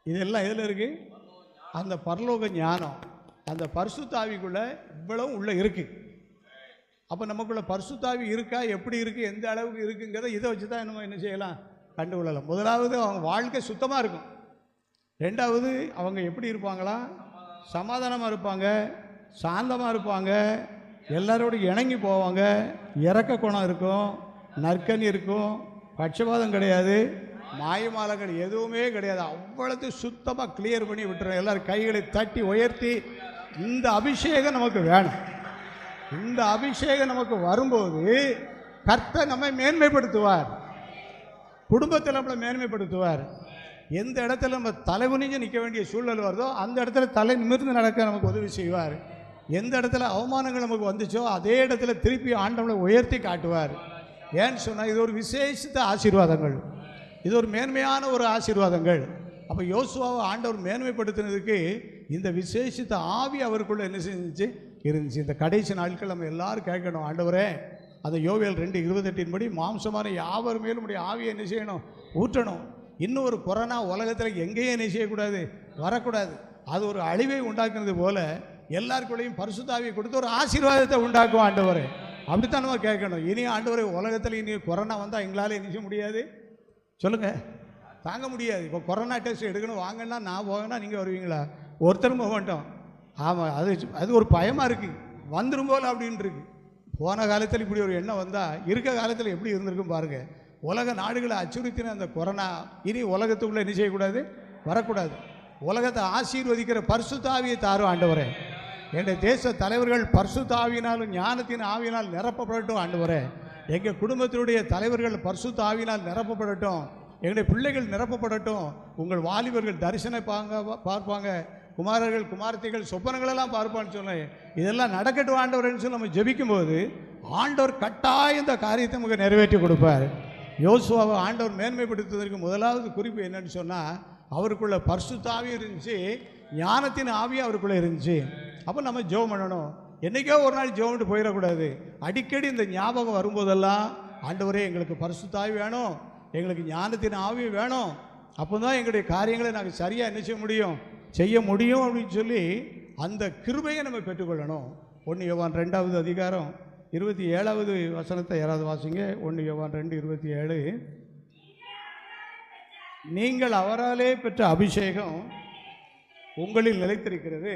இதெல்லாம் எதில் இருக்குது? அந்த பரலோக ஞானம், அந்த பரிசுத்த ஆவிக்குள்ளே இவ்வளவும் உள்ளே இருக்குது. அப்போ நமக்குள்ள பரிசுத்த ஆவி இருக்கா, எப்படி இருக்குது, எந்த அளவுக்கு இருக்குங்கிறத இதை வச்சு தான் நம்ம என்ன செய்யலாம், கண்டுகொள்ளலாம். முதலாவது அவங்க வாழ்க்கை சுத்தமாக இருக்கும். ரெண்டாவது அவங்க எப்படி இருப்பாங்களா, சமாதானமாக இருப்பாங்க, சாந்தமாக இருப்பாங்க, எல்லாரோடும் இணங்கி போவாங்க, இறக்க குணம் இருக்கும், நற்கனி இருக்கும், பட்சபாதம் கிடையாது, மாயமாலங்கள் எதுவுமே கிடையாது. அவ்வளவு சுத்தமாக கிளியர் பண்ணி விட்டுறோம். எல்லாரும் கைகளை தட்டி உயர்த்தி, இந்த அபிஷேகம் நமக்கு வேணும். இந்த அபிஷேகம் நமக்கு வரும்போது கர்த்தர் நம்மை மேன்மைப்படுத்துவார், குடும்பத்தில் நம்மளை மேன்மைப்படுத்துவார். எந்த இடத்துல நம்ம தலைகுனிஞ்சு நிற்க வேண்டிய சூழ்நிலை வருதோ அந்த இடத்துல தலை நிமிர்ந்து நடக்க நமக்கு உதவி செய்வார். எந்த இடத்துல அவமானங்கள் நமக்கு வந்துச்சோ அதே இடத்துல திருப்பி ஆண்டவனை உயர்த்தி காட்டுவார். ஏன்னு சொன்னால் இது ஒரு விசேஷித்த ஆசீர்வாதங்கள், இது ஒரு மேன்மையான ஒரு ஆசீர்வாதங்கள். அப்போ யோசுவாவை ஆண்டவர் மேன்மைப்படுத்தினதுக்கு இந்த விசேஷித்த ஆவி அவருக்குள்ளே என்ன செஞ்சிச்சு இருந்துச்சு. இந்த கடைசி நாட்கள் நம்ம எல்லாரும் கேட்கணும், ஆண்டவரே அந்த யோவேல் 2:28 படி மாம்சமான யாவர் மேலும் உடைய ஆவியை என்ன செய்யணும், ஊற்றணும். இன்னும் ஒரு கொரோனா உலகத்தில் எங்கேயும் என்ன செய்யக்கூடாது, வரக்கூடாது. அது ஒரு அழிவை உண்டாக்குறது போல எல்லாருக்குள்ளேயும் பரிசுத்த ஆவியை கொடுத்து ஒரு ஆசீர்வாதத்தை உண்டாக்கும் ஆண்டவரே. அப்படித்தான் நம்ம கேட்கணும். இனி ஆண்டவரே உலகத்தில் இனி கொரோனா வந்தால் எங்களால் என்ன செய்ய முடியாது, சொல்லுங்கள், தாங்க முடியாது. இப்போ கொரோனா டெஸ்ட் எடுக்கணும் வாங்கன்னா நான் போவேன்னா நீங்கள் வருவீங்களா? ஒருத்தரும் போக மாட்டோம். ஆமாம், அது ஒரு பயமாக இருக்குது, வந்துடும் போல் அப்படின்ட்டு இருக்கு. போன காலத்தில் இப்படி ஒரு எண்ணம் வந்தால் இருக்க காலத்தில் எப்படி இருந்திருக்கும் பாருங்கள். உலக நாடுகளை அச்சுறுத்தின அந்த கொரோனா இனி உலகத்துக்குள்ளே என்ன செய்யக்கூடாது, வரக்கூடாது. உலகத்தை ஆசீர்வதிக்கிற பரிசுத்த ஆவியை தாரும் ஆண்டவரே. எங்கள் தேச தலைவர்கள் பரிசுத்த ஆவியினாலும் ஞானத்தின் ஆவியினால் நிரப்பப்படட்டும் ஆண்டவரே. எங்கள் குடும்பத்தினுடைய தலைவர்கள் பரிசுத்த ஆவியினால் நிரப்பப்படட்டும். எங்களுடைய பிள்ளைகள் நிரப்பப்படட்டும். உங்கள் வாலிபர்கள் தரிசனை பார்ப்பாங்க, குமாரர்கள் குமாரத்திகள் சொப்பனங்களெல்லாம் பார்ப்பான்னு சொன்னேன். இதெல்லாம் நடக்கட்டும் ஆண்டவர்னு சொல்லி நம்ம ஜெபிக்கும்போது ஆண்டவர் கட்டாயம் இந்த காரியத்தை நமக்கு நிறைவேற்றி கொடுப்பார். யோசுவாவை ஆண்டவர் மேன்மைப்படுத்துவதற்கு முதலாவது குறிப்பு என்னன்னு சொன்னால், அவருக்குள்ள பரிசுத்த ஆவி இருந்துச்சு, ஞானத்தின் ஆவி அவருக்குள்ளே இருந்துச்சு. அப்போ நம்ம ஜெபம் பண்ணணும். என்றைக்கோ ஒரு நாள் ஜெபம்ட்டு போயிடக்கூடாது. அடிக்கடி இந்த ஞாபகம் வரும்போதெல்லாம் ஆண்டவரே எங்களுக்கு பரிசுத்த ஆவி வேணும், எங்களுக்கு ஞானத்தின் ஆவி வேணும், அப்போ தான் எங்களுடைய காரியங்களை நாங்கள் சரியாக என்ன செய்ய முடியும் அப்படின்னு சொல்லி அந்த கிருபையை நம்ம பெற்றுக்கொள்ளணும். 1 யோவான் 2வது அதிகாரம் 27வது வசனத்தை யாராவது வாசிங்க. 1 யோவான் 2:27. நீங்கள் அவராலே பெற்ற அபிஷேகம் உங்களில் நிலைத்திருக்கிறது,